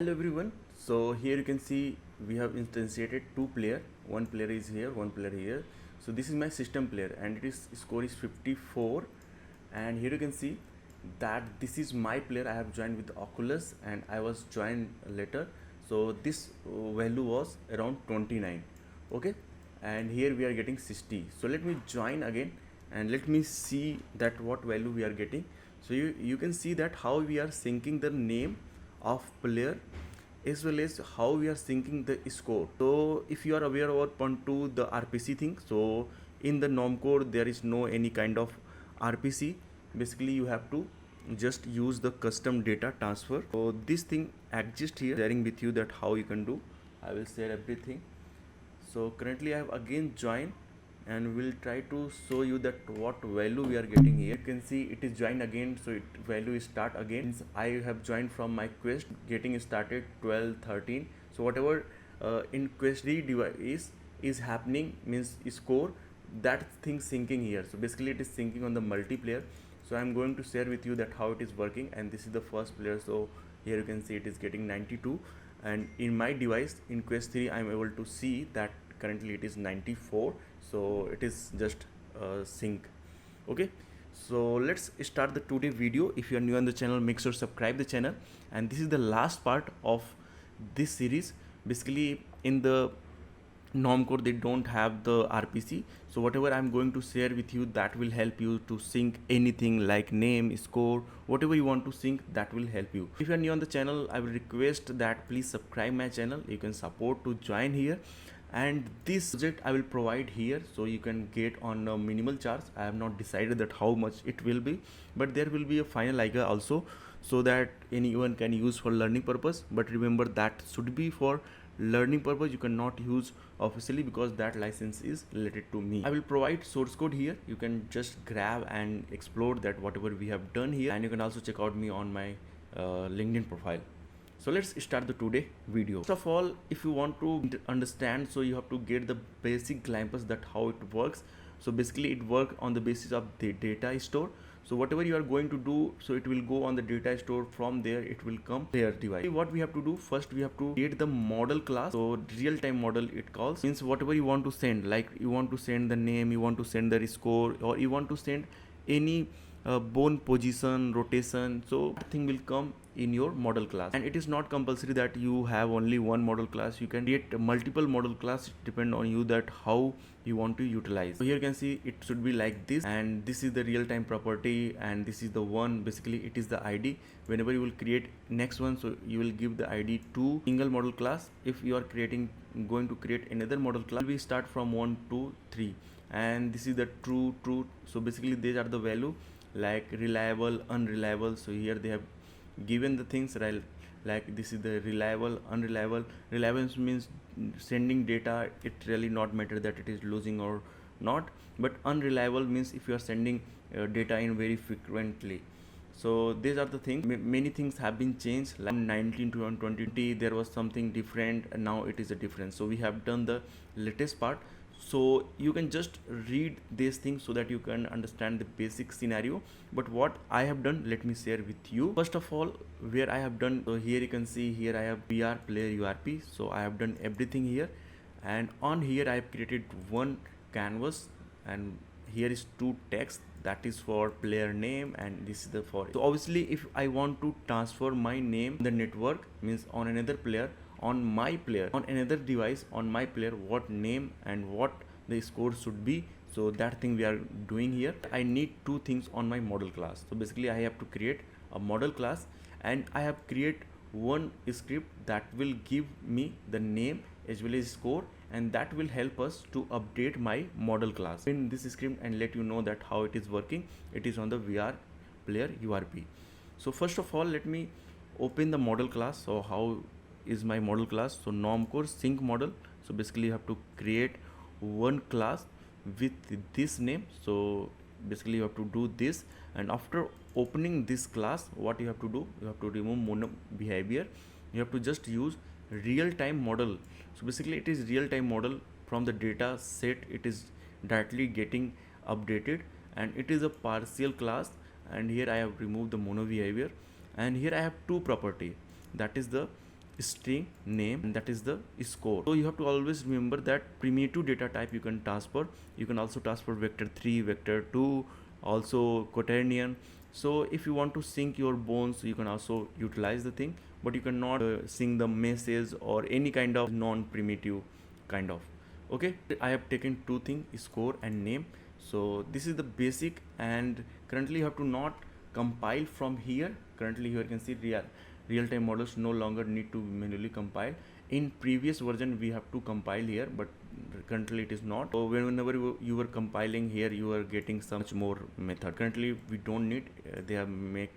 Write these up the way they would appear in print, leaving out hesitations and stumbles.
Hello everyone, so here you can see we have instantiated two player. One player is here, one player here. So this is my system player and it is score is 54, and here you can see that this is my player. I have joined with Oculus and I was joined later. So this value was around 29. Okay, and here we are getting 60. So let me join again and let me see that what value we are getting. So you can see that how we are syncing the name of player as well as how we are syncing the score. So if you are aware about Ponto the RPC thing, so in the Normcore there is no any kind of RPC. Basically you have to just use the custom data transfer. So this thing exists here, sharing with you that how you can do. I will share everything. So currently I have again joined and we'll try to show you that what value we are getting here. You can see it is joined again, so it value is start again. I have joined from my quest getting started 12:13. So whatever in quest 3 device is happening means score, that thing syncing here. So basically it is syncing on the multiplayer. So I'm going to share with you that how it is working, and this is the first player. So here you can see it is getting 92, and in my device in quest 3 I'm able to see that currently it is 94. So it is just sync. Okay, so let's start the today video. If you are new on the channel, make sure subscribe the channel, and this is the last part of this series. Basically in the Normcore they don't have the RPC, so whatever I'm going to share with you, that will help you to sync anything like name, score, whatever you want to sync, that will help you. If you are new on the channel, I will request that please subscribe my channel. You can support to join here, and this project I will provide here, so you can get on a minimal charge. I have not decided that how much it will be, but there will be a final IGA also, so that anyone can use for learning purpose. But remember that should be for learning purpose. You cannot use officially because that license is related to me. I will provide source code here. You can just grab and explore that whatever we have done here, and you can also check out me on my LinkedIn profile. So let's start the today video. First of all, if you want to understand, so you have to get the basic glimpse that how it works. So basically it works on the basis of the data store. So whatever you are going to do, so it will go on the data store. From there it will come player device. What we have to do first, we have to create the model class. So real-time model it calls, means whatever you want to send, like you want to send the name, you want to send the score, or you want to send any bone position, rotation, so that thing will come in your model class. And it is not compulsory that you have only one model class. You can create multiple model class, depend on you that how you want to utilize. So here you can see it should be like this, and this is the real-time property, and this is the one. Basically it is the ID. Whenever you will create next one, so you will give the ID to single model class. If you are going to create another model class, we start from 1 to 3, and this is the true. So basically these are the value like reliable, unreliable. So here they have given the things like this is the reliable, unreliable. Reliable means sending data, it really not matter that it is losing or not, but unreliable means if you are sending data in very frequently. So these are the things. Many things have been changed, like 19 to 2020 there was something different, and now it is a different. So we have done the latest part. So you can just read these things so that you can understand the basic scenario. But what I have done, let me share with you. First of all, where I have done, so here you can see here I have VR player URP. So I have done everything here, and on here I have created one canvas, and here is two text, that is for player name, and this is the for. So obviously if I want to transfer my name, the network means on another player, on my player, on another device, on my player, what name and what the score should be, so that thing we are doing here. I need two things on my model class. So basically I have to create a model class, and I have create one script that will give me the name as well as score, and that will help us to update my model class in this script and let you know that how it is working. It is on the VR player URP. So first of all, let me open the model class. So how is my model class? So Normcore sync model. So basically you have to create one class with this name. So basically you have to do this, and after opening this class, what you have to do, you have to remove mono behavior. You have to just use real-time model. So basically it is real-time model. From the data set it is directly getting updated, and it is a partial class. And here I have removed the mono behavior, and here I have two property, that is the string name, and that is the score. So you have to always remember that primitive data type you can transfer. You can also transfer vector3, vector2, also quaternion. So if you want to sync your bones, you can also utilize the thing, but you cannot sync the message or any kind of non-primitive kind of. Okay, I have taken two things, score and name. So this is the basic, and currently you have to not compile from here. Currently here you can see real-time models no longer need to manually compile. In previous version we have to compile here, but currently it is not. So whenever you were compiling here, you are getting some much more method. Currently we don't need, they have make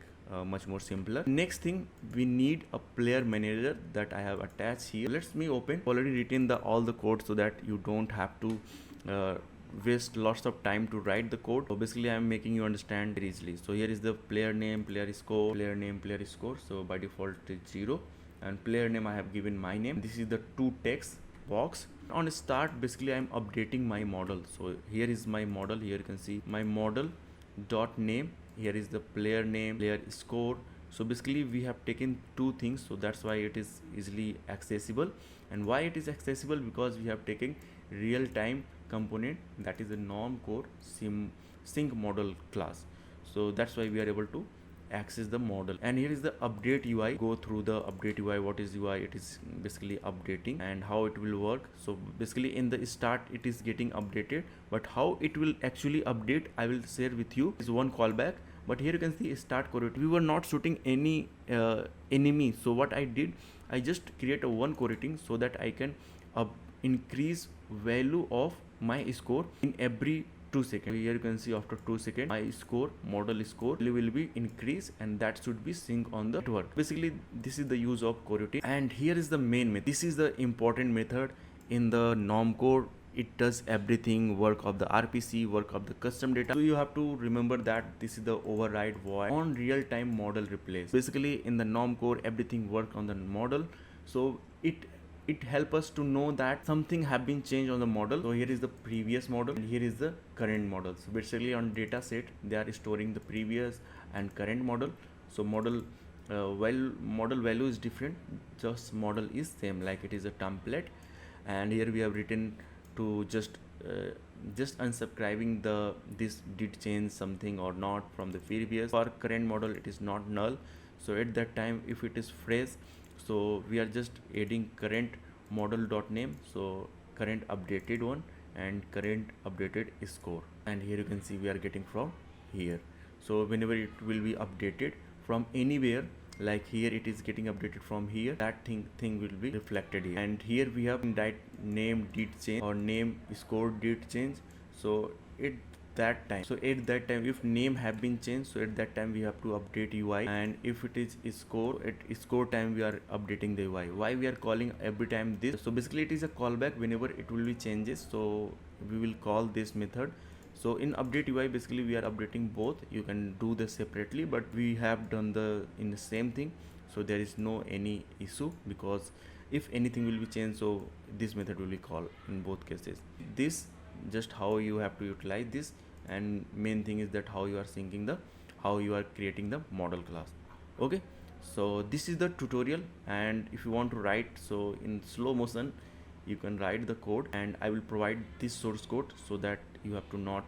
much more simpler. Next thing, we need a player manager that I have attached here. Let's me open. Already written all the code so that you don't have to waste lots of time to write the code. So basically I am making you understand very easily. So here is the player name, player score, player name, player score. So by default it is 0, and player name I have given my name. This is the two text box. On start, basically I am updating my model. So here is my model. Here you can see my model dot name. Here is the player name, player score. So basically we have taken two things, so that's why it is easily accessible. And why it is accessible? Because we have taken real-time component, that is a Normcore sync model class. So that's why we are able to access the model. And here is the update UI. Go through the update UI. What is UI? It is basically updating and how it will work. So basically in the start it is getting updated, but how it will actually update I will share with you. Is one callback, but here you can see start coroutine. We were not shooting any enemy, so what I did, I just create a one coroutine so that I can increase value of my score in every 2 seconds. Here you can see after 2 seconds my score, model score will be increased, and that should be sync on the network. Basically this is the use of coroutine. And here is the main method. This is the important method in the Normcore. It does everything, work of the RPC, work of the custom data. So you have to remember that this is the override void on real-time model replace. Basically in the Normcore everything work on the model, so it help us to know that something have been changed on the model. So here is the previous model and here is the current model. So basically on data set they are storing the previous and current model. So model model value is different, just model is same, like it is a template. And here we have written to just unsubscribing this did change something or not from the previous. For current model it is not null, so at that time if it is fresh, so we are just adding current model dot name, so current updated one and current updated score. And here you can see we are getting from here. So whenever it will be updated from anywhere, like here it is getting updated from here, that thing will be reflected here. And here we have that name did change or name score did change. So at that time if name have been changed, so at that time we have to update UI. And if it is score, at score time we are updating the UI. Why we are calling every time this? So basically it is a callback whenever it will be changes, so we will call this method. So in update UI basically we are updating both. You can do this separately, but we have done in the same thing, so there is no any issue, because if anything will be changed, so this method will be called in both cases. This just how you have to utilize this, and main thing is that how you are syncing how you are creating the model class. Okay, so this is the tutorial. And if you want to write, so in slow motion you can write the code, and I will provide this source code so that you have to not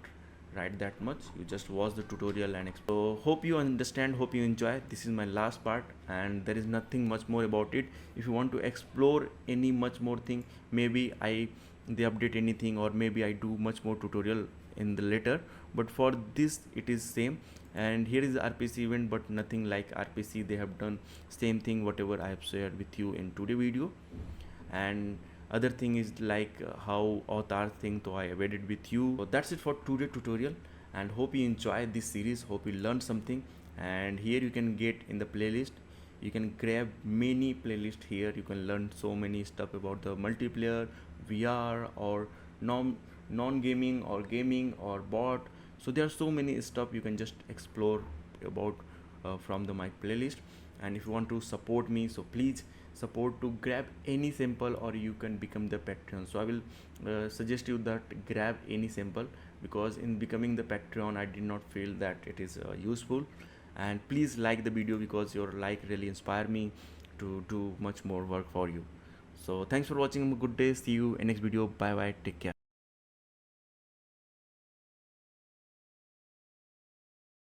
write that much. You just watch the tutorial and so hope you understand, hope you enjoy. This is my last part, and there is nothing much more about it. If you want to explore any much more thing, maybe they update anything, or maybe I do much more tutorial in the later, but for this it is same. And here is the RPC event, but nothing like RPC. They have done same thing whatever I have shared with you in today video. And other thing is like how avatar thing, so I have added with you. So that's it for today tutorial, and hope you enjoy this series, hope you learned something. And here you can get in the playlist, you can grab many playlists here. You can learn so many stuff about the multiplayer, VR, or non-gaming, or gaming, or bot. So there are so many stuff you can just explore about from my playlist. And if you want to support me, so please support to grab any sample, or you can become the Patreon. So I will suggest you that grab any sample, because in becoming the Patreon I did not feel that it is useful. And please like the video, because your like really inspire me to do much more work for you. So thanks for watching. Good day. See you in next video. Bye bye. Take care.